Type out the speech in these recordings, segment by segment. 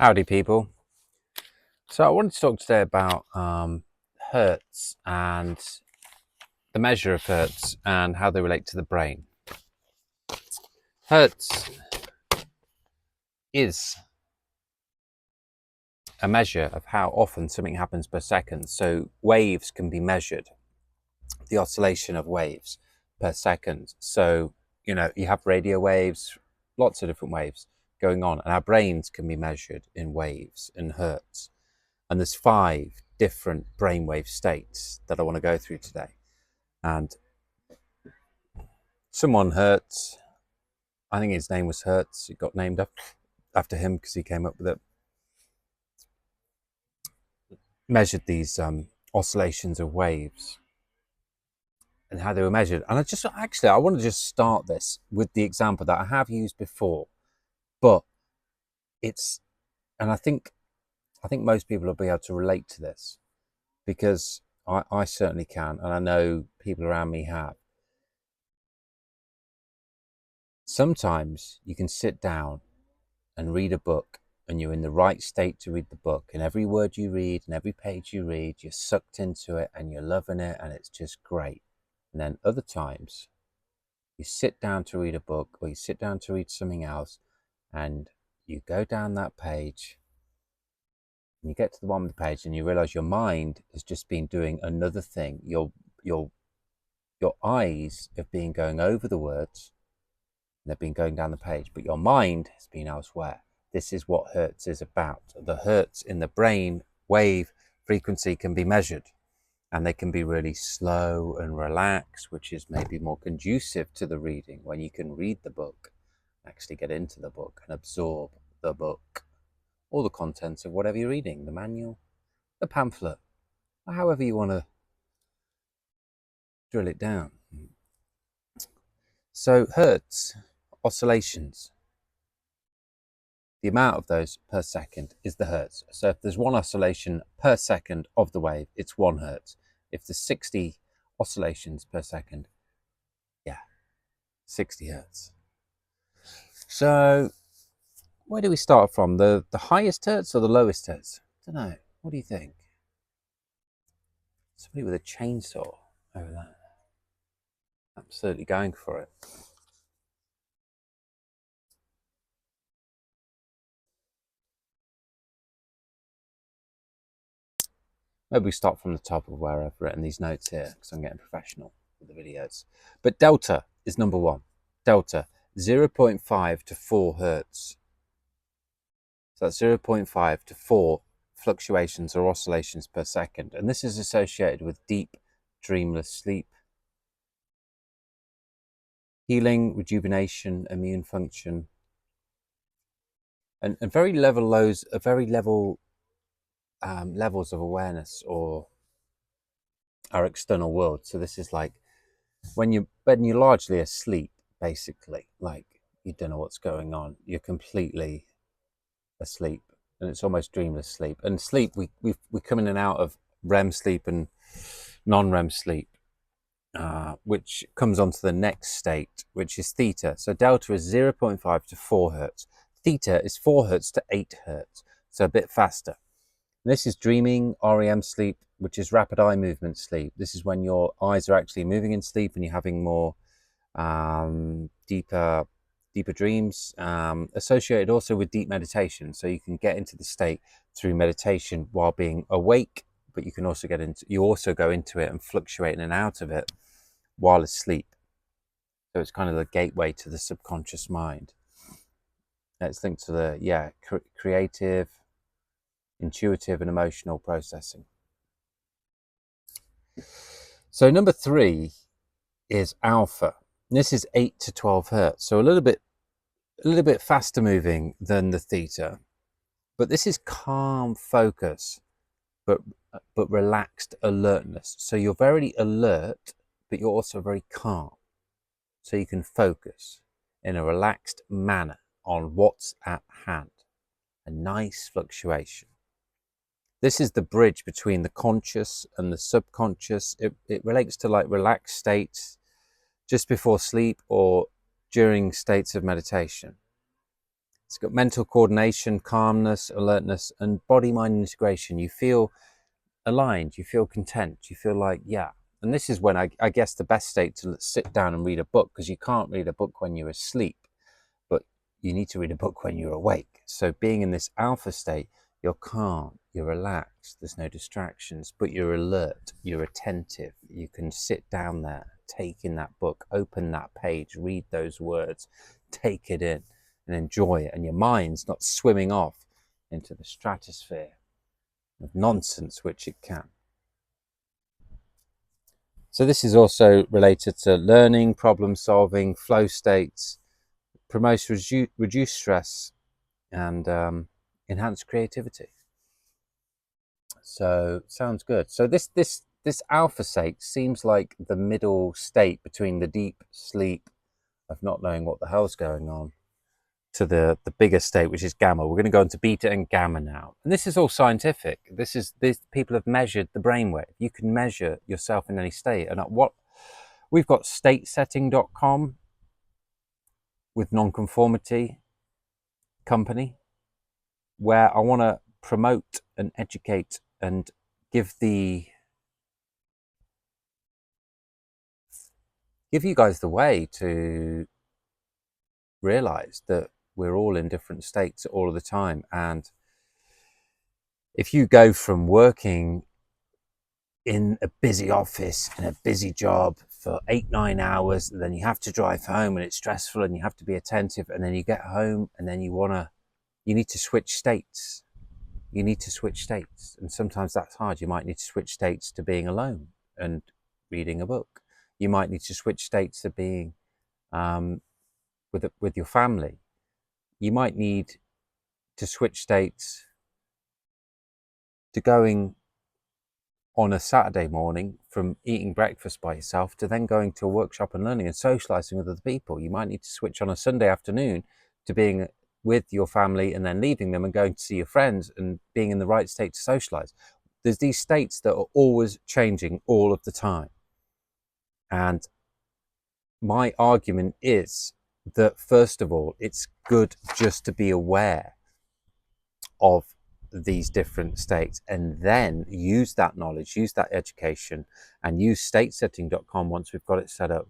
Howdy people. So I wanted to talk today about hertz and the measure of hertz and how they relate to the brain. Hertz is a measure of how often something happens per second. So waves can be measured, the oscillation of waves per second. So, you have radio waves, lots of different waves going on, and our brains can be measured in waves, in hertz. And there's 5 different brainwave states that I want to go through today. And someone Hertz, I think his name was Hertz, it got named after him because he came up with it, measured these oscillations of waves and how they were measured. And I want to just start this with the example that I have used before, but I think most people will be able to relate to this because I certainly can, and I know people around me have. Sometimes you can sit down and read a book and you're in the right state to read the book, and every word you read and every page you read, you're sucked into it and you're loving it and it's just great. And then other times you sit down to read a book or you sit down to read something else and you go down that page and you get to the bottom of the page and you realize your mind has just been doing another thing. Your eyes have been going over the words, they've been going down the page, but your mind has been elsewhere. This is what hertz is about. The hertz in the brain wave frequency can be measured, and they can be really slow and relaxed, which is maybe more conducive to the reading, when you can read the book, actually get into the book and absorb the book, all the contents of whatever you're reading, the manual, the pamphlet, or however you want to drill it down. So hertz, oscillations, the amount of those per second is the hertz. So if there's 1 oscillation per second of the wave, it's 1 hertz. If there's 60 oscillations per second, 60 hertz. So where do we start from? The highest hertz or the lowest hertz? I don't know. What do you think? Somebody with a chainsaw over there. Absolutely going for it. Maybe we start from the top of where I've written these notes here, because I'm getting professional with the videos. But delta is number 1. Delta, 0.5 to 4 hertz. So that's 0.5 to 4 fluctuations or oscillations per second. And this is associated with deep, dreamless sleep, healing, rejuvenation, immune function, and very level lows, levels of awareness or our external world. So this is like when you're largely asleep, basically, like you don't know what's going on. You're completely asleep, and it's almost dreamless sleep. And sleep, we come in and out of REM sleep and non-REM sleep, which comes on to the next state, which is theta. So delta is 0.5 to 4 hertz. Theta is 4 hertz to 8 hertz, so a bit faster. And this is dreaming, REM sleep, which is rapid eye movement sleep. This is when your eyes are actually moving in sleep and you're having more deeper dreams, associated also with deep meditation. So you can get into the state through meditation while being awake, but you can also go into it and fluctuate in and out of it while asleep. So it's kind of the gateway to the subconscious mind. It's linked to the creative, intuitive and emotional processing. So number 3 is alpha. This is 8 to 12 hertz, so a little bit faster moving than the theta, but this is calm focus, but relaxed alertness. So you're very alert, but you're also very calm, so you can focus in a relaxed manner on what's at hand. A nice fluctuation. This is the bridge between the conscious and the subconscious. It relates to like relaxed states just before sleep or during states of meditation. It's got mental coordination, calmness, alertness, and body-mind integration. You feel aligned, you feel content, you feel like, yeah. And this is when I guess the best state to sit down and read a book, because you can't read a book when you're asleep, but you need to read a book when you're awake. So being in this alpha state, you're calm, you're relaxed, there's no distractions, but you're alert, you're attentive. You can sit down there, take in that book, open that page, read those words, take it in and enjoy it. And your mind's not swimming off into the stratosphere of nonsense, which it can. So this is also related to learning, problem solving, flow states, promotes reduce stress, and enhance creativity. So sounds good. So this alpha state seems like the middle state between the deep sleep of not knowing what the hell's going on to the bigger state, which is gamma. We're going to go into beta and gamma now. And this is all scientific. This people have measured the brainwave. You can measure yourself in any state. And what we've got statesetting.com with nonconformity company, where I want to promote and educate and give you guys the way to realize that we're all in different states all of the time. And if you go from working in a busy office in a busy job for 8-9 hours, and then you have to drive home and it's stressful and you have to be attentive, and then you get home and then you need to switch states. You need to switch states, and sometimes that's hard. You might need to switch states to being alone and reading a book. You might need to switch states to being with your family. You might need to switch states to going on a Saturday morning from eating breakfast by yourself to then going to a workshop and learning and socializing with other people. You might need to switch on a Sunday afternoon to being with your family and then leaving them and going to see your friends and being in the right state to socialize. There's these states that are always changing all of the time. And my argument is that, first of all, it's good just to be aware of these different states, and then use that knowledge, use that education, and use statesetting.com once we've got it set up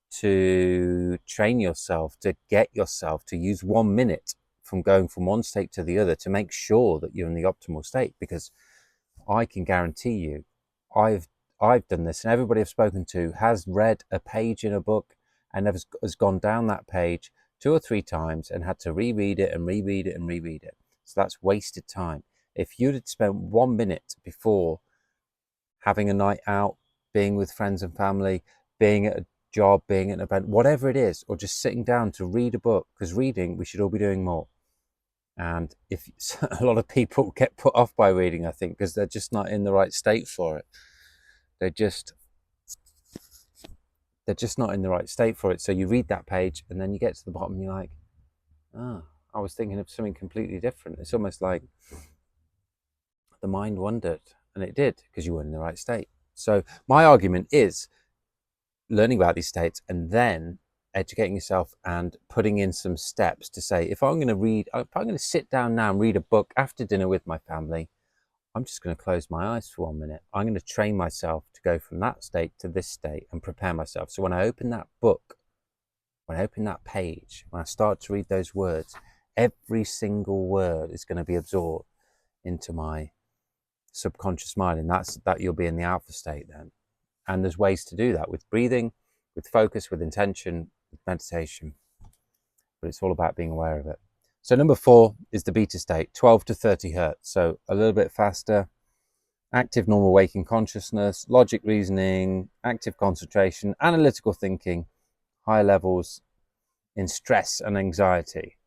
to train yourself, to get yourself to use 1 minute from going from one state to the other to make sure that you're in the optimal state. Because I can guarantee you, I've done this, and everybody I've spoken to has read a page in a book and has gone down that page 2 or 3 times and had to reread it and reread it and reread it. So that's wasted time. If you'd had spent 1 minute before having a night out, being with friends and family, being at a job, being at an event, whatever it is, or just sitting down to read a book, because reading, we should all be doing more. And if a lot of people get put off by reading, I think, because they're just not in the right state for it. They're just not in the right state for it. So you read that page and then you get to the bottom and you're like, I was thinking of something completely different. It's almost like the mind wandered, and it did, because you weren't in the right state. So my argument is learning about these states and then educating yourself and putting in some steps to say, if I'm going to sit down now and read a book after dinner with my family, I'm just going to close my eyes for 1 minute. I'm going to train myself to go from that state to this state and prepare myself. So when I open that book, when I open that page, when I start to read those words, every single word is going to be absorbed into my subconscious mind, and that you'll be in the alpha state then. And there's ways to do that with breathing, with focus, with intention, with meditation, but it's all about being aware of it. So number 4 is the beta state, 12 to 30 hertz, so a little bit faster. Active normal waking consciousness, logic reasoning, active concentration, analytical thinking, high levels in stress and anxiety.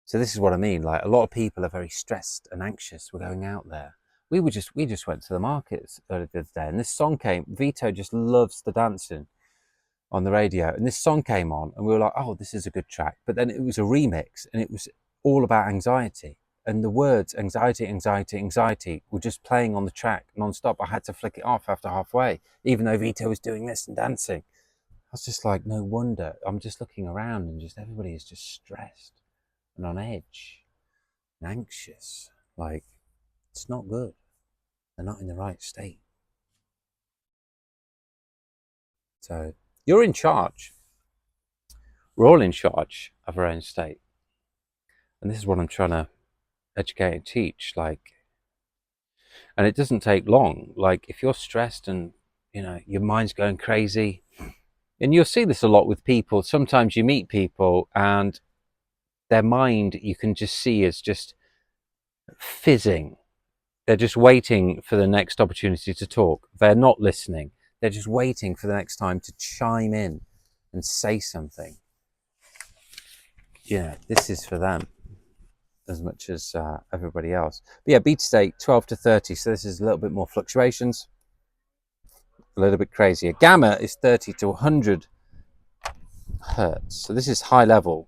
So this is what I mean. Like, a lot of people are very stressed and anxious. We're going out there. We just went to the markets earlier the other day, and this song came. Vito just loves the dancing on the radio, and this song came on, and we were like, "Oh, this is a good track." But then it was a remix, and it was all about anxiety, and the words "anxiety, anxiety, anxiety" were just playing on the track non-stop. I had to flick it off after halfway, even though Vito was doing this and dancing. I was just like, no wonder. I'm just looking around, and just everybody is just stressed. and on edge and anxious. Like, it's not good. They're not in the right state. So you're in charge. We're all in charge of our own state. And this is what I'm trying to educate and teach. Like, and it doesn't take long. Like, if you're stressed and, you know, your mind's going crazy, and you'll see this a lot with people. Sometimes you meet people and their mind, you can just see, is just fizzing. They're just waiting for the next opportunity to talk. They're not listening. They're just waiting for the next time to chime in and say something. Yeah, this is for them as much as everybody else. But yeah, beta state 12 to 30. So this is a little bit more fluctuations, a little bit crazier. Gamma is 30 to 100 hertz. So this is high level.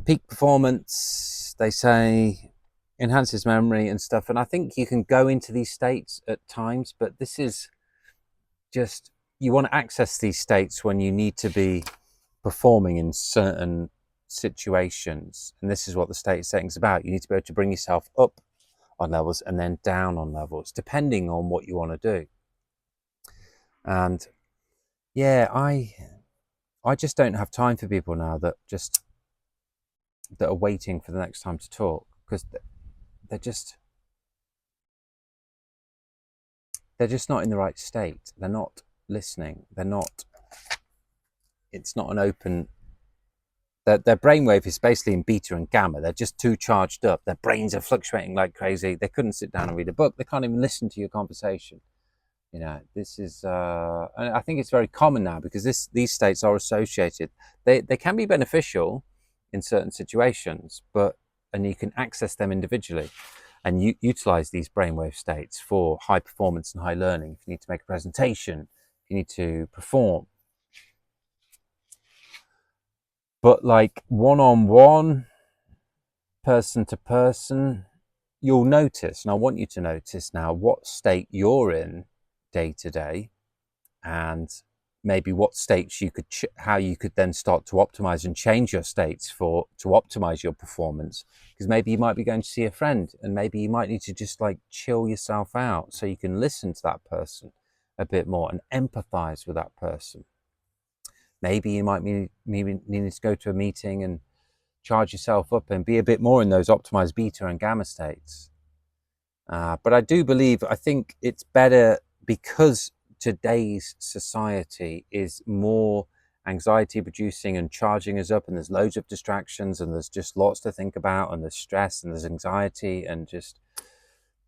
Peak performance, they say, enhances memory and stuff. And I think you can go into these states at times, but this is just, you want to access these states when you need to be performing in certain situations. And this is what the state setting is about. You need to be able to bring yourself up on levels and then down on levels, depending on what you want to do. And yeah, I just don't have time for people now that are waiting for the next time to talk, because they're just not in the right state. They're not listening. It's not an open, their brainwave is basically in beta and gamma. They're just too charged up. Their brains are fluctuating like crazy. They couldn't sit down and read a book. They can't even listen to your conversation. You know, this is, and I think it's very common now, because these states are associated. They can be beneficial in certain situations, and you can access them individually and utilize these brainwave states for high performance and high learning. If you need to make a presentation, if you need to perform. But like one-on-one, person to person, you'll notice, and I want you to notice now, what state you're in day to day, and maybe what states you could, how you could then start to optimize and change your states to optimize your performance. Because maybe you might be going to see a friend, and maybe you might need to just like chill yourself out so you can listen to that person a bit more and empathize with that person. Maybe you might need to go to a meeting and charge yourself up and be a bit more in those optimized beta and gamma states. But I think it's better, because today's society is more anxiety producing and charging us up, and there's loads of distractions, and there's just lots to think about, and there's stress and there's anxiety, and just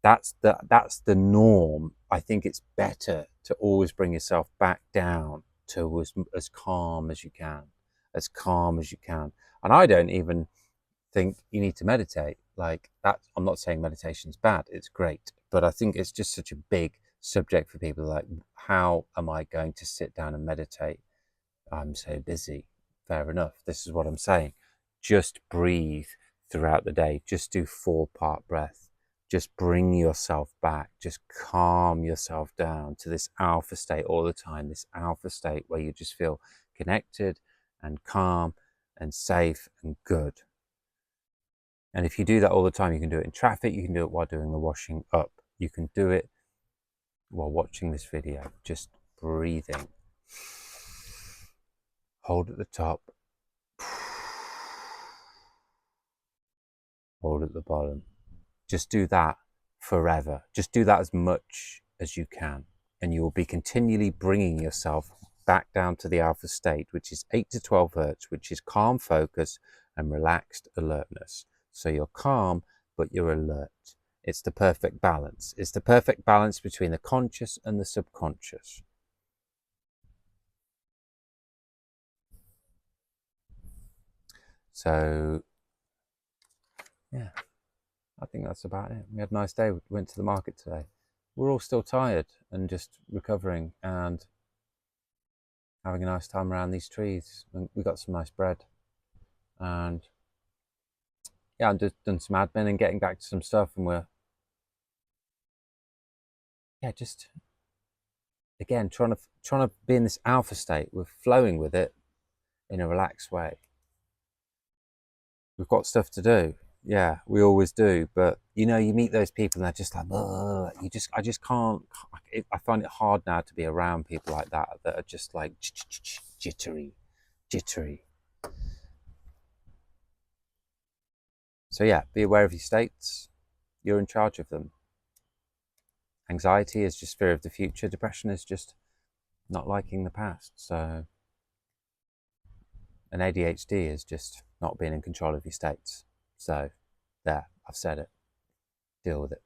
that's the norm. I think it's better to always bring yourself back down to as calm as you can, And I don't even think you need to meditate like that. I'm not saying meditation's bad, it's great, but I think it's just such a big subject for people. Like, how am I going to sit down and meditate? I'm so busy. Fair enough. This is what I'm saying. Just breathe throughout the day. Just do 4-part breath. Just bring yourself back. Just calm yourself down to this alpha state all the time. This alpha state where you just feel connected and calm and safe and good. And if you do that all the time, you can do it in traffic. You can do it while doing the washing up. You can do it while watching this video. Just breathing. Hold at the top. Hold at the bottom. Just do that forever. Just do that as much as you can. And you will be continually bringing yourself back down to the alpha state, which is 8 to 12 hertz, which is calm focus and relaxed alertness. So you're calm, but you're alert. It's the perfect balance. It's the perfect balance between the conscious and the subconscious. So, yeah, I think that's about it. We had a nice day. We went to the market today. We're all still tired and just recovering and having a nice time around these trees. And we got some nice bread. And yeah, I've just done some admin and getting back to some stuff. And we're, yeah, just again trying to be in this alpha state. We're flowing with it in a relaxed way. we've got stuff to do. Yeah, we always do. But you know, you meet those people and they're just like, ugh, I just can't. I find it hard now to be around people like that are just like jittery, jittery. So yeah, be aware of your states. You're in charge of them. Anxiety is just fear of the future. Depression is just not liking the past. So, and ADHD is just not being in control of your states. So, there, I've said it. Deal with it.